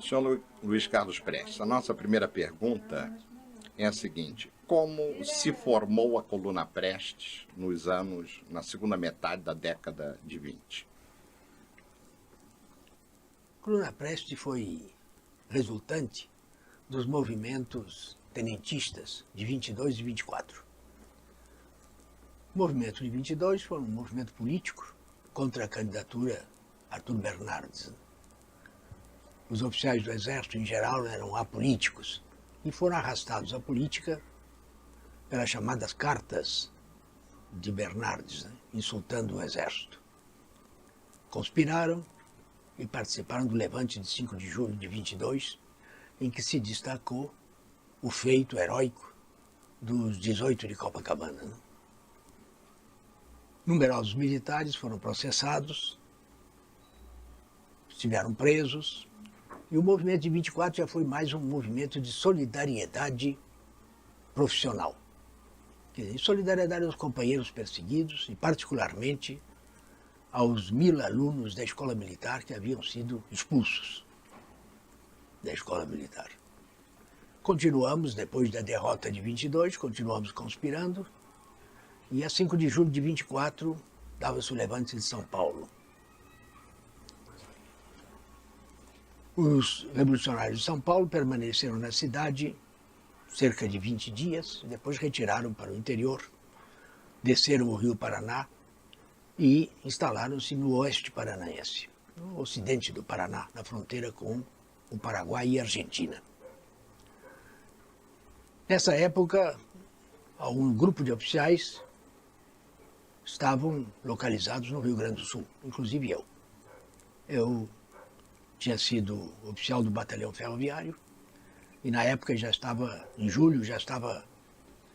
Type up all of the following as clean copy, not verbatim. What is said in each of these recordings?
Senhor Luiz Carlos Prestes, a nossa primeira pergunta é a seguinte: como se formou a coluna Prestes na segunda metade da década de 20? A coluna Prestes foi resultante dos movimentos tenentistas de 22 e 24. O movimento de 22 foi um movimento político contra a candidatura Arthur Bernardes. Os oficiais do Exército, em geral, eram apolíticos e foram arrastados à política pelas chamadas cartas de Bernardes, insultando o Exército. Conspiraram e participaram do levante de 5 de julho de 22, em que se destacou o feito heróico dos 18 de Copacabana. Numerosos militares foram processados, estiveram presos, e o movimento de 24 já foi mais um movimento de solidariedade profissional. Quer dizer, solidariedade aos companheiros perseguidos e, particularmente, aos 1000 alunos da escola militar que haviam sido expulsos da escola militar. Continuamos, depois da derrota de 22, continuamos conspirando, e a 5 de julho de 24 dava-se o levante de São Paulo. Os revolucionários de São Paulo permaneceram na cidade cerca de 20 dias, depois retiraram para o interior, desceram o rio Paraná e instalaram-se no oeste paranaense, no ocidente do Paraná, na fronteira com o Paraguai e a Argentina. Nessa época, um grupo de oficiais estavam localizados no Rio Grande do Sul, inclusive eu. Eu tinha sido oficial do batalhão ferroviário e na época em julho, já estava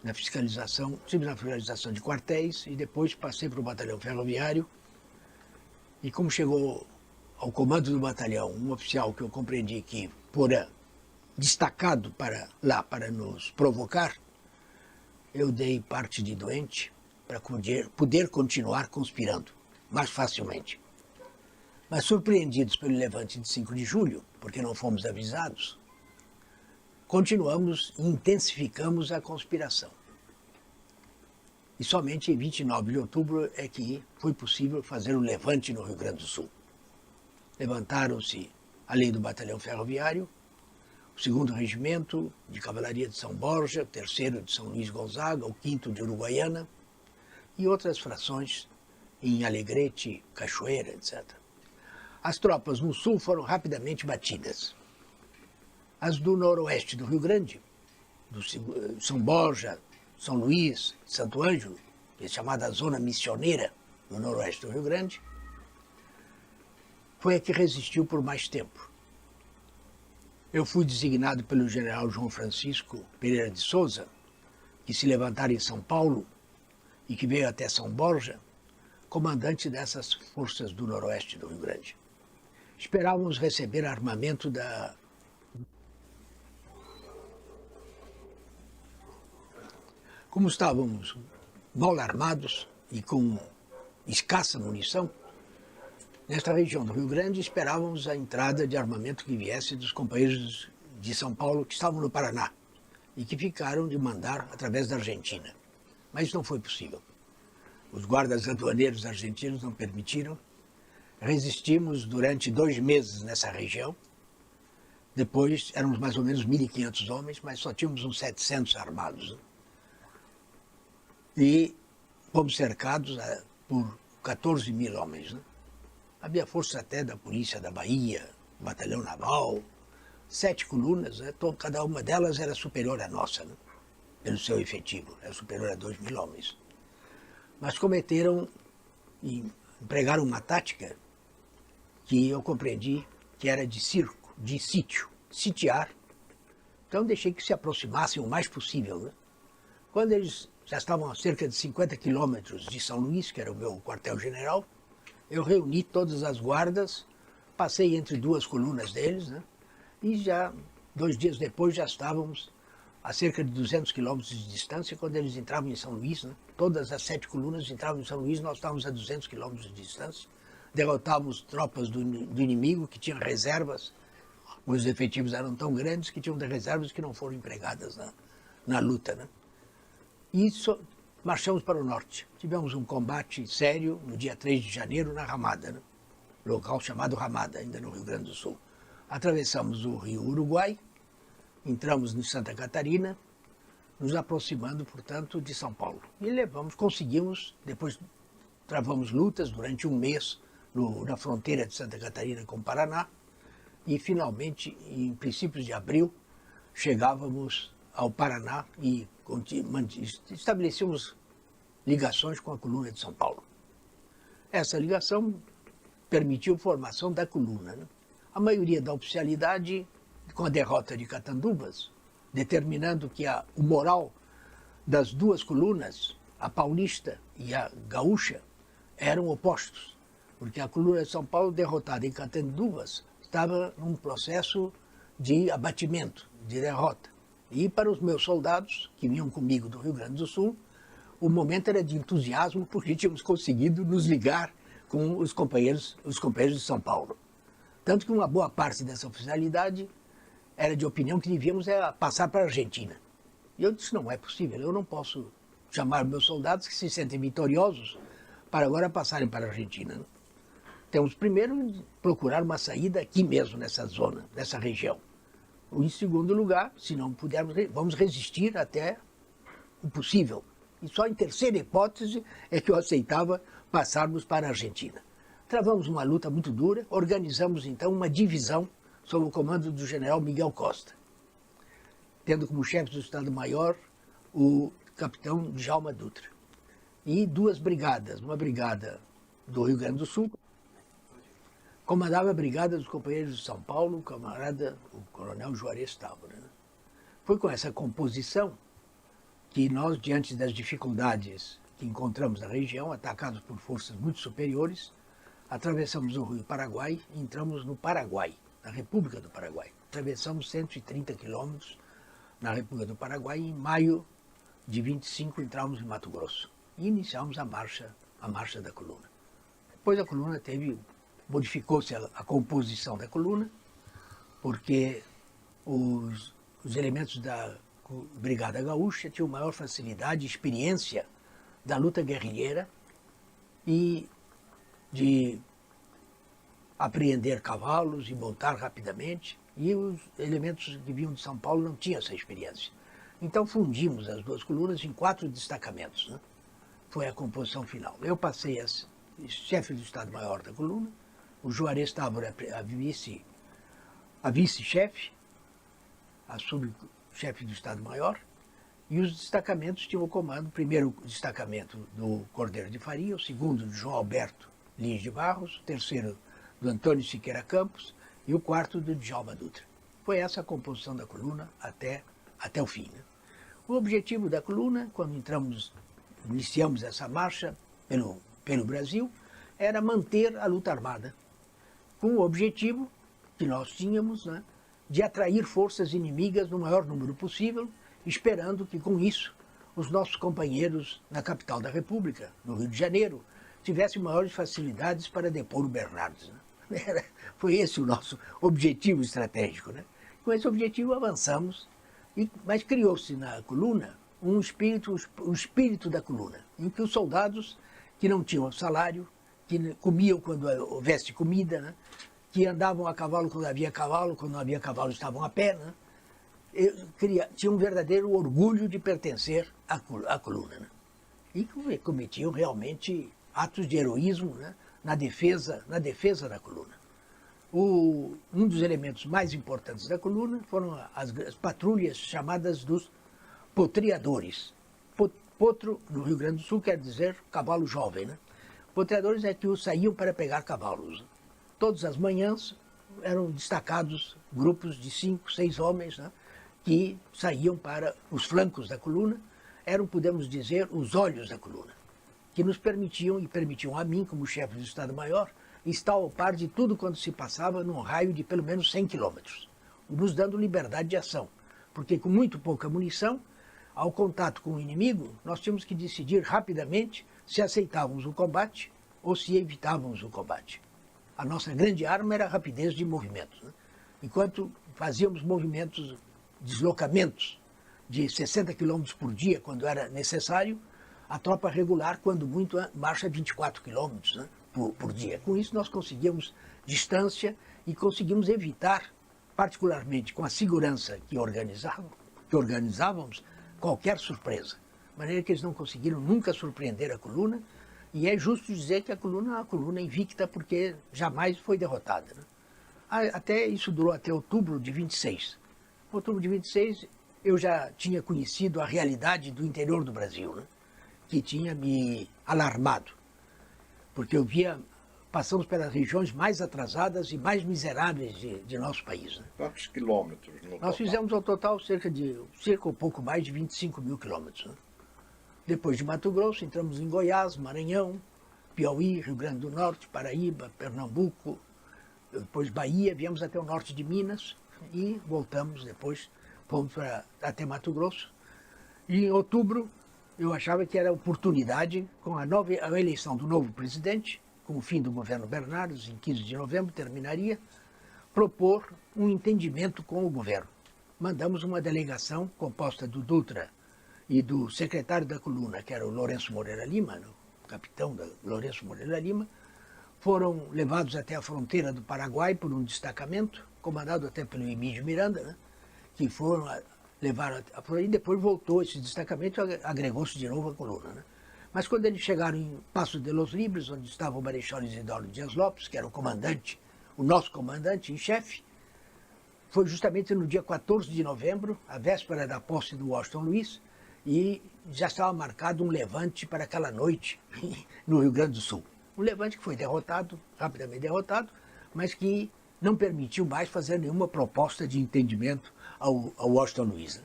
na fiscalização, estive na fiscalização de quartéis e depois passei para o batalhão ferroviário. E como chegou ao comando do batalhão um oficial que eu compreendi que fora destacado para nos provocar, eu dei parte de doente para poder continuar conspirando mais facilmente. Mas surpreendidos pelo levante de 5 de julho, porque não fomos avisados, continuamos e intensificamos a conspiração. E somente em 29 de outubro é que foi possível fazer o levante no Rio Grande do Sul. Levantaram-se, além do batalhão ferroviário, o 2º Regimento de Cavalaria de São Borja, o 3º de São Luís Gonzaga, o 5º de Uruguaiana e outras frações em Alegrete, Cachoeira, etc. As tropas no sul foram rapidamente batidas. As do noroeste do Rio Grande, do São Borja, São Luís, Santo Ângelo, que é chamada Zona Missioneira no noroeste do Rio Grande, foi a que resistiu por mais tempo. Eu fui designado pelo general João Francisco Pereira de Souza, que se levantara em São Paulo e que veio até São Borja, comandante dessas forças do noroeste do Rio Grande. Esperávamos receber armamento Como estávamos mal armados e com escassa munição, nesta região do Rio Grande esperávamos a entrada de armamento que viesse dos companheiros de São Paulo que estavam no Paraná e que ficaram de mandar através da Argentina. Mas isso não foi possível. Os guardas aduaneiros argentinos não permitiram. Resistimos durante 2 meses nessa região. Depois éramos mais ou menos 1.500 homens, mas só tínhamos uns 700 armados. E fomos cercados por 14.000 homens. Havia força até da polícia da Bahia, batalhão naval, 7 colunas, cada uma delas era superior à nossa, pelo seu efetivo, era superior a 2.000 homens. Mas cometeram e empregaram uma tática que eu compreendi que era de circo, de sítio, sitiar. Então deixei que se aproximassem o mais possível. Quando eles já estavam a cerca de 50 quilômetros de São Luís, que era o meu quartel-general, eu reuni todas as guardas, passei entre 2 colunas deles, e já 2 dias depois já estávamos a cerca de 200 quilômetros de distância, quando eles entravam em São Luís, todas as 7 colunas entravam em São Luís, nós estávamos a 200 quilômetros de distância, derrotávamos tropas do inimigo que tinham reservas Os efetivos eram tão grandes que tinham de reservas que não foram empregadas na luta, né? E marchamos para o norte. Tivemos um combate sério no dia 3 de janeiro na Ramada, né? Local chamado Ramada, ainda no Rio Grande do Sul. Atravessamos o rio Uruguai, entramos em Santa Catarina, nos aproximando, portanto, de São Paulo. E conseguimos, depois travamos lutas durante um mês na fronteira de Santa Catarina com o Paraná, e finalmente, em princípios de abril, chegávamos ao Paraná e estabelecemos ligações com a coluna de São Paulo. Essa ligação permitiu a formação da coluna, né? A maioria da oficialidade, com a derrota de Catanduvas, determinando que o moral das duas colunas, a paulista e a gaúcha, eram opostos, porque a coluna de São Paulo, derrotada em Catanduvas, estava num processo de abatimento, de derrota. E para os meus soldados, que vinham comigo do Rio Grande do Sul, o momento era de entusiasmo, porque tínhamos conseguido nos ligar com os companheiros de São Paulo. Tanto que uma boa parte dessa oficialidade era de opinião que devíamos passar para a Argentina. E eu disse, não é possível, eu não posso chamar meus soldados que se sentem vitoriosos para agora passarem para a Argentina. Temos primeiro de procurar uma saída aqui mesmo, nessa zona, nessa região. Em segundo lugar, se não pudermos, vamos resistir até o possível. E só em terceira hipótese é que eu aceitava passarmos para a Argentina. Travamos uma luta muito dura, organizamos então uma divisão sob o comando do general Miguel Costa, tendo como chefe do Estado-Maior o capitão Djalma Dutra. E duas brigadas, uma brigada do Rio Grande do Sul, comandava a brigada dos companheiros de São Paulo, o coronel Juarez Távora. Foi com essa composição que nós, diante das dificuldades que encontramos na região, atacados por forças muito superiores, atravessamos o rio Paraguai e entramos no Paraguai, na República do Paraguai. Atravessamos 130 quilômetros na República do Paraguai e em maio de 25 entramos em Mato Grosso e iniciamos a marcha da coluna. Depois a coluna modificou-se a composição da coluna, porque os elementos da Brigada Gaúcha tinham maior facilidade e experiência da luta guerrilheira e de apreender cavalos e montar rapidamente, e os elementos que vinham de São Paulo não tinham essa experiência. Então fundimos as duas colunas em 4 destacamentos, né? Foi a composição final. Eu passei a chefe do Estado-Maior da coluna, o Juarez Távora a vice-chefe, a subchefe do Estado-Maior, e os destacamentos tinham o comando, o primeiro destacamento do Cordeiro de Faria, o segundo do João Alberto Lins de Barros, o terceiro do Antônio Siqueira Campos e o quarto do Djalma Dutra. Foi essa a composição da coluna até o fim, né? O objetivo da coluna, quando iniciamos essa marcha pelo Brasil, era manter a luta armada, com o objetivo que nós tínhamos, né, de atrair forças inimigas no maior número possível, esperando que com isso os nossos companheiros na capital da República, no Rio de Janeiro, tivessem maiores facilidades para depor o Bernardes, né? Foi esse o nosso objetivo estratégico, né? Com esse objetivo avançamos, mas criou-se na coluna o espírito da coluna, em que os soldados que não tinham salário, que comiam quando houvesse comida, né? Que andavam a cavalo quando havia cavalo, quando não havia cavalo estavam a pé, né? Tinham um verdadeiro orgulho de pertencer à coluna, né? E cometiam realmente atos de heroísmo, né? na defesa da coluna. Um dos elementos mais importantes da coluna foram as patrulhas chamadas dos potreadores. Potro, no Rio Grande do Sul, quer dizer cavalo jovem, né? Potreadores é que saíam para pegar cavalos. Todas as manhãs eram destacados grupos de 5, 6 homens, né? Que saíam para os flancos da coluna, podemos dizer, os olhos da coluna, que nos permitiam a mim, como chefe do Estado-Maior, estar ao par de tudo quanto se passava num raio de pelo menos 100 quilômetros, nos dando liberdade de ação, porque com muito pouca munição, ao contato com o inimigo, nós tínhamos que decidir rapidamente se aceitávamos o combate ou se evitávamos o combate. A nossa grande arma era a rapidez de movimento, né? enquanto fazíamos movimentos, deslocamentos de 60 km por dia, quando era necessário, a tropa regular, quando muito, marcha 24 km, né, por dia. Com isso, nós conseguimos distância e conseguimos evitar, particularmente com a segurança que organizávamos, qualquer surpresa. De maneira que eles não conseguiram nunca surpreender a coluna, e é justo dizer que a coluna é uma coluna invicta, porque jamais foi derrotada, né? Até isso durou até outubro de 26. Em outubro de 26, eu já tinha conhecido a realidade do interior do Brasil, né, que tinha me alarmado, porque eu via, passamos pelas regiões mais atrasadas e mais miseráveis de nosso país, né? Quantos quilômetros no total? Nós fizemos ao total cerca ou pouco mais de 25 mil quilômetros, né? Depois de Mato Grosso, entramos em Goiás, Maranhão, Piauí, Rio Grande do Norte, Paraíba, Pernambuco, depois Bahia, viemos até o norte de Minas e voltamos depois, fomos até Mato Grosso. E em outubro, eu achava que era oportunidade, com a eleição do novo presidente, com o fim do governo Bernardes, em 15 de novembro terminaria, propor um entendimento com o governo. Mandamos uma delegação composta do Dutra e do secretário da coluna, que era o Lourenço Moreira Lima, o capitão Lourenço Moreira Lima, foram levados até a fronteira do Paraguai por um destacamento, comandado até pelo Emílio Miranda, né, que foram levar a fronteira, e depois voltou esse destacamento e agregou-se de novo à coluna, né. Mas quando eles chegaram em Passo de los Libres, onde estava o Marechal Isidoro Dias Lopes, que era o comandante, o nosso comandante em chefe, foi justamente no dia 14 de novembro, a véspera da posse do Washington Luiz, e já estava marcado um levante para aquela noite no Rio Grande do Sul. Um levante que foi derrotado, rapidamente derrotado, mas que não permitiu mais fazer nenhuma proposta de entendimento ao Washington Luiz.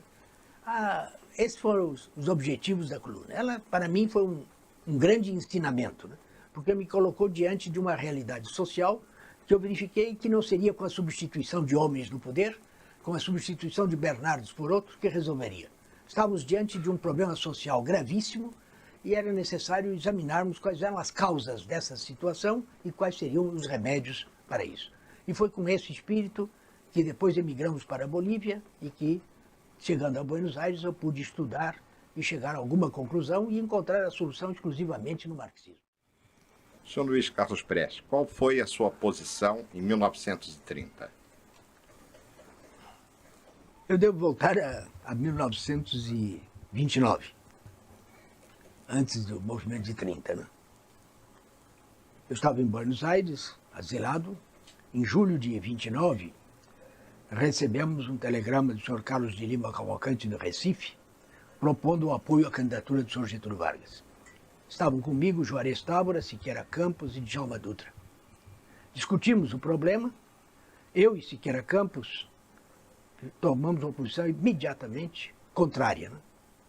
Esses foram os objetivos da coluna. Ela, para mim, foi um grande ensinamento, né? Porque me colocou diante de uma realidade social que eu verifiquei que não seria com a substituição de homens no poder, com a substituição de Bernardes por outros, que resolveria. Estávamos diante de um problema social gravíssimo e era necessário examinarmos quais eram as causas dessa situação e quais seriam os remédios para isso. E foi com esse espírito que depois emigramos para a Bolívia e que, chegando a Buenos Aires, eu pude estudar e chegar a alguma conclusão e encontrar a solução exclusivamente no marxismo. Senhor Luiz Carlos Prestes, qual foi a sua posição em 1930? Eu devo voltar a 1929, antes do movimento de 30, né? Eu estava em Buenos Aires, asilado. Em julho de 29, recebemos um telegrama do senhor Carlos de Lima Cavalcante, do Recife, propondo o apoio à candidatura do senhor Getúlio Vargas. Estavam comigo Juarez Távora, Siqueira Campos e Djalma Dutra. Discutimos o problema. Eu e Siqueira Campos tomamos uma posição imediatamente contrária, né?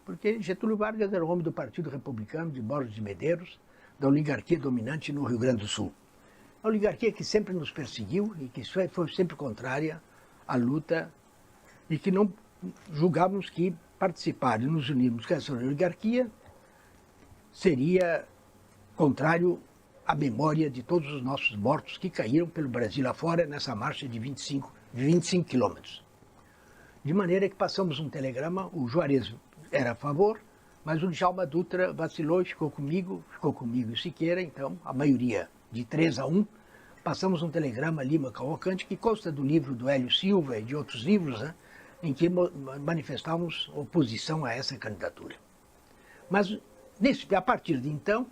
Porque Getúlio Vargas era o homem do Partido Republicano, de Borges de Medeiros, da oligarquia dominante no Rio Grande do Sul. A oligarquia que sempre nos perseguiu e que foi sempre contrária à luta e que não julgávamos que participar e nos unirmos com essa oligarquia seria contrário à memória de todos os nossos mortos que caíram pelo Brasil afora nessa marcha de 25 quilômetros. De maneira que passamos um telegrama, o Juarez era a favor, mas o Djalma Dutra vacilou e ficou comigo o Siqueira, então, a maioria de 3-1, passamos um telegrama a Lima Cavalcante, que consta do livro do Hélio Silva e de outros livros, né, em que manifestávamos oposição a essa candidatura. Mas, a partir de então,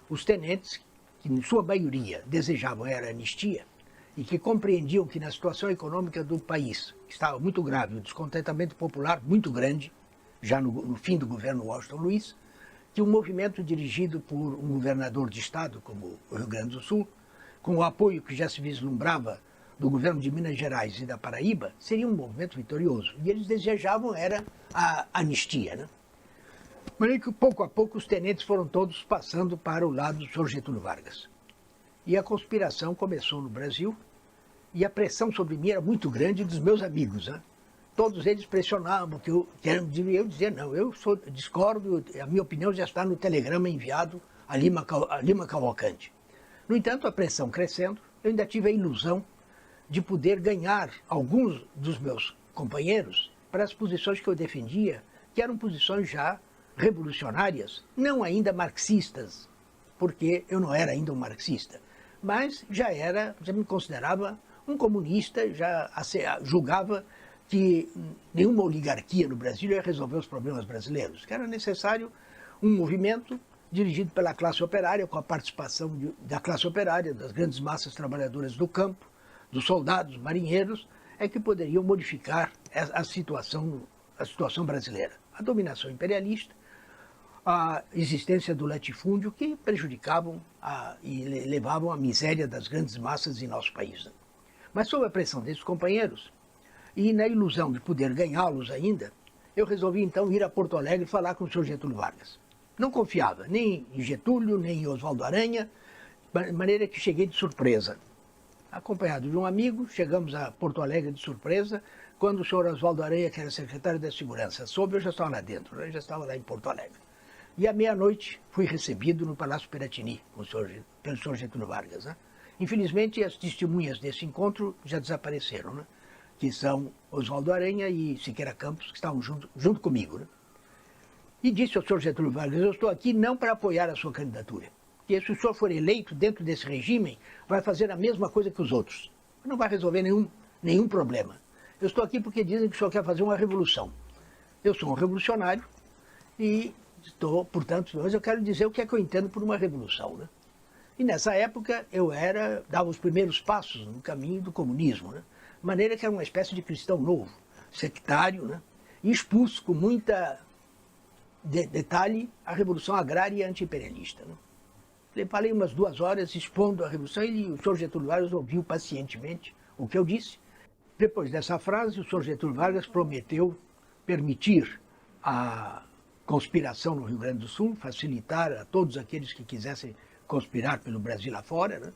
os tenentes, que em sua maioria desejavam era anistia, e que compreendiam que na situação econômica do país, que estava muito grave, o descontentamento popular muito grande, já no fim do governo Washington Luiz, que um movimento dirigido por um governador de estado, como o Rio Grande do Sul, com o apoio que já se vislumbrava do governo de Minas Gerais e da Paraíba, seria um movimento vitorioso. E eles desejavam era a anistia, né? Mas que pouco a pouco os tenentes foram todos passando para o lado do senhor Getúlio Vargas. E a conspiração começou no Brasil, e a pressão sobre mim era muito grande dos meus amigos, né? Todos eles pressionavam, que eu dizia, não, discordo, a minha opinião já está no telegrama enviado a Lima Cavalcante. No entanto, a pressão crescendo, eu ainda tive a ilusão de poder ganhar alguns dos meus companheiros para as posições que eu defendia, que eram posições já revolucionárias, não ainda marxistas, porque eu não era ainda um marxista, mas já me considerava um comunista, já julgava que nenhuma oligarquia no Brasil ia resolver os problemas brasileiros, que era necessário um movimento dirigido pela classe operária, com a participação da classe operária, das grandes massas trabalhadoras do campo, dos soldados, marinheiros, é que poderiam modificar a situação brasileira. A dominação imperialista, a existência do latifúndio, que prejudicavam e levavam à miséria das grandes massas em nosso país. Mas sob a pressão desses companheiros, e na ilusão de poder ganhá-los ainda, eu resolvi então ir a Porto Alegre falar com o senhor Getúlio Vargas. Não confiava nem em Getúlio, nem em Oswaldo Aranha, de maneira que cheguei de surpresa. Acompanhado de um amigo, chegamos a Porto Alegre de surpresa, quando o senhor Oswaldo Aranha, que era secretário da Segurança, soube, eu já estava lá dentro, eu já estava lá em Porto Alegre. E à meia-noite fui recebido no Palácio Piratini pelo senhor Getúlio Vargas. Infelizmente, as testemunhas desse encontro já desapareceram, que são Oswaldo Aranha e Siqueira Campos, que estavam junto comigo. E disse ao senhor Getúlio Vargas, eu estou aqui não para apoiar a sua candidatura, porque se o senhor for eleito dentro desse regime, vai fazer a mesma coisa que os outros. Não vai resolver nenhum problema. Eu estou aqui porque dizem que o senhor quer fazer uma revolução. Eu sou um revolucionário e portanto, mas eu quero dizer o que é que eu entendo por uma revolução. E nessa época eu dava os primeiros passos no caminho do comunismo, de maneira que era uma espécie de cristão novo, sectário, e expulso com muita detalhe a revolução agrária e anti-imperialista. Falei umas 2 horas expondo a revolução e o senhor Getúlio Vargas ouviu pacientemente o que eu disse. Depois dessa frase, o senhor Getúlio Vargas prometeu permitir a conspiração no Rio Grande do Sul, facilitar a todos aqueles que quisessem conspirar pelo Brasil afora,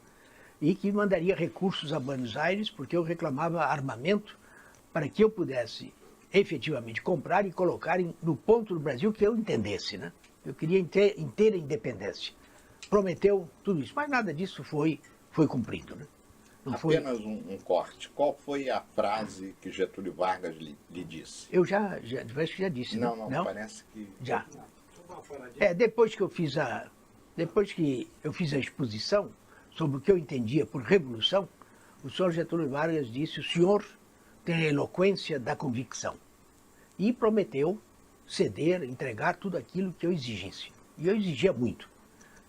e que mandaria recursos a Buenos Aires, porque eu reclamava armamento para que eu pudesse efetivamente comprar e colocar no ponto do Brasil que eu entendesse. Eu queria inteira independência. Prometeu tudo isso, mas nada disso foi cumprido. Não Apenas um corte. Qual foi a frase que Getúlio Vargas lhe disse? Eu já disse. Não, parece que... Já. Depois que eu fiz a exposição sobre o que eu entendia por revolução, o senhor Getúlio Vargas disse, o senhor tem a eloquência da convicção. E prometeu ceder, entregar tudo aquilo que eu exigisse. E eu exigia muito,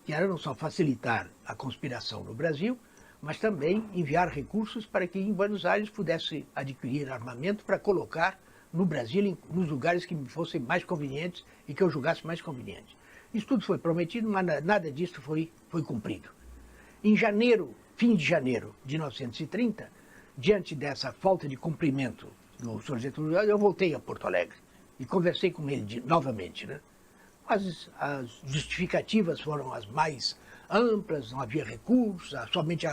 que era não só facilitar a conspiração no Brasil, mas também enviar recursos para que em Buenos Aires pudesse adquirir armamento para colocar no Brasil, nos lugares que me fossem mais convenientes e que eu julgasse mais convenientes. Isso tudo foi prometido, mas nada disso foi cumprido. Em fim de janeiro de 1930, diante dessa falta de cumprimento do Sr. Getúlio Vargas, eu voltei a Porto Alegre e conversei com ele novamente. As justificativas foram as mais amplas, não havia recursos, somente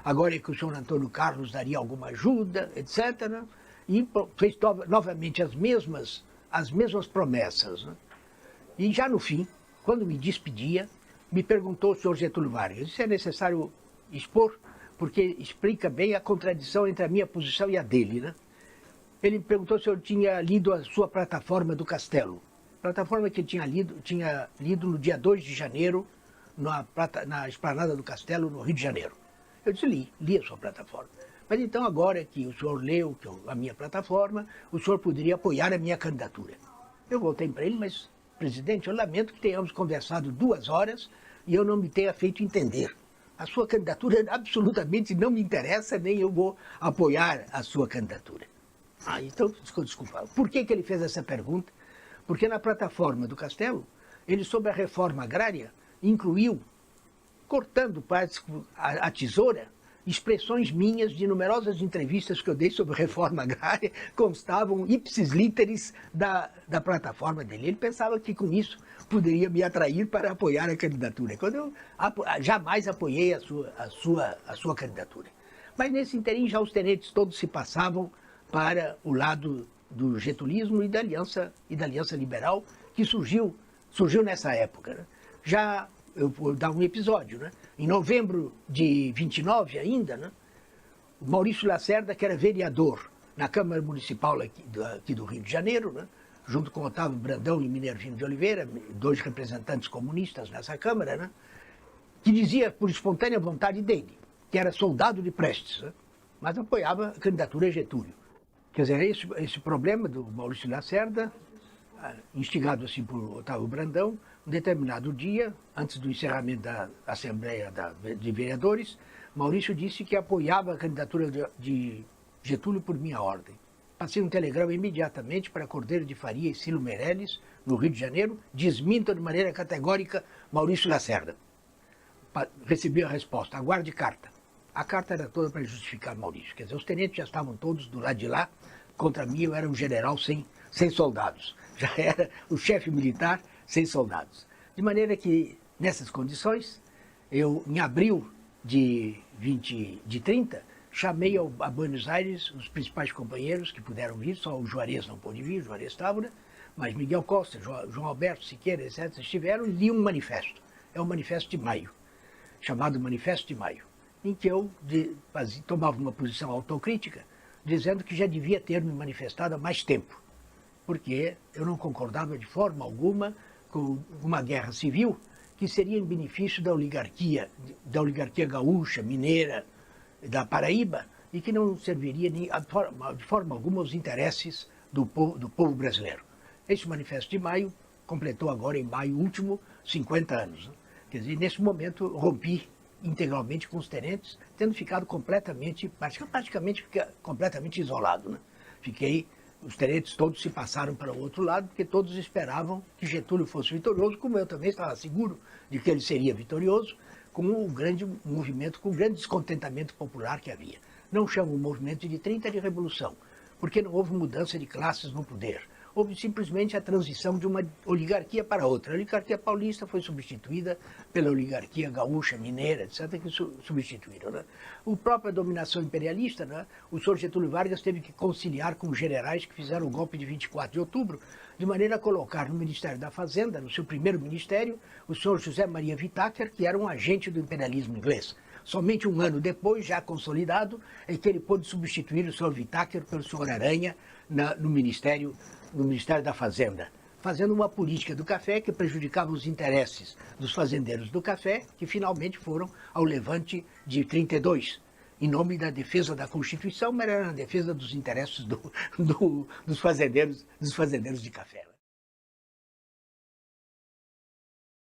agora é que o senhor Antônio Carlos daria alguma ajuda, etc. E fez novamente as mesmas promessas. E já no fim, quando me despedia, me perguntou o senhor Getúlio Vargas, isso é necessário expor, porque explica bem a contradição entre a minha posição e a dele. Ele me perguntou se eu tinha lido a sua plataforma do Castelo. Plataforma que ele tinha lido no dia 2 de janeiro, na Esplanada do Castelo, no Rio de Janeiro. Eu disse, li a sua plataforma. Mas então, agora que o senhor leu a minha plataforma, o senhor poderia apoiar a minha candidatura. Eu voltei para ele, mas, presidente, eu lamento que tenhamos conversado 2 horas e eu não me tenha feito entender. A sua candidatura absolutamente não me interessa, nem eu vou apoiar a sua candidatura. Então, desculpa. Por que ele fez essa pergunta? Porque na plataforma do Castelo, ele, sobre a reforma agrária, incluiu, cortando partes a tesoura, expressões minhas de numerosas entrevistas que eu dei sobre reforma agrária, constavam ipsis literis da plataforma dele. Ele pensava que com isso poderia me atrair para apoiar a candidatura, quando eu jamais apoiei a sua candidatura. Mas nesse interim já os tenentes todos se passavam para o lado do getulismo e da aliança liberal que surgiu nessa época. Eu vou dar um episódio. Em novembro de 29 ainda, o Maurício Lacerda, que era vereador na Câmara Municipal aqui do Rio de Janeiro, né? Junto com Otávio Brandão e Minervino de Oliveira, 2 representantes comunistas nessa Câmara, né? Que dizia, por espontânea vontade dele, que era soldado de Prestes, né? Mas apoiava a candidatura a Getúlio. Quer dizer, esse problema do Maurício Lacerda, instigado assim por Otávio Brandão, um determinado dia, antes do encerramento da Assembleia de Vereadores, Maurício disse que apoiava a candidatura de Getúlio por minha ordem. Passei um telegrama imediatamente para Cordeiro de Faria e Cilo Meirelles, no Rio de Janeiro, desmintam de maneira categórica Maurício Lacerda. Recebi a resposta, aguarde carta. A carta era toda para justificar Maurício. Quer dizer, os tenentes já estavam todos do lado de lá, contra mim eu era um general sem soldados. Já era o chefe militar sem soldados. De maneira que, nessas condições, eu, em abril de 30, chamei a Buenos Aires os principais companheiros que puderam vir, só o Juarez não pôde vir, o Juarez estava, né? Mas Miguel Costa, João Alberto, Siqueira, etc., estiveram e li um manifesto. É o Manifesto de Maio, chamado Manifesto de Maio, em que eu tomava uma posição autocrítica, dizendo que já devia ter me manifestado há mais tempo, porque eu não concordava de forma alguma com uma guerra civil que seria em benefício da oligarquia gaúcha, mineira, da Paraíba, e que não serviria de forma alguma aos interesses do povo brasileiro. Esse Manifesto de Maio completou agora, em maio último, 50 anos. Né? Quer dizer, nesse momento, rompi integralmente com os tenentes, tendo ficado praticamente completamente isolado. Né? Os tenentes todos se passaram para o outro lado, porque todos esperavam que Getúlio fosse vitorioso, como eu também estava seguro de que ele seria vitorioso, com um grande movimento, com um grande descontentamento popular que havia. Não chamo o movimento de 30 de revolução, porque não houve mudança de classes no poder. Houve simplesmente a transição de uma oligarquia para outra. A oligarquia paulista foi substituída pela oligarquia gaúcha, mineira, etc., que substituíram. Né? A própria dominação imperialista, né? O senhor Getúlio Vargas teve que conciliar com os generais que fizeram o golpe de 24 de outubro, de maneira a colocar no Ministério da Fazenda, no seu primeiro ministério, o senhor José Maria Whittaker, que era um agente do imperialismo inglês. Somente um ano depois, já consolidado, é que ele pôde substituir o senhor Whittaker pelo senhor Aranha no Ministério da Fazenda, fazendo uma política do café que prejudicava os interesses dos fazendeiros do café, que finalmente foram ao levante de 32, em nome da defesa da Constituição, mas era na defesa dos interesses dos fazendeiros de café.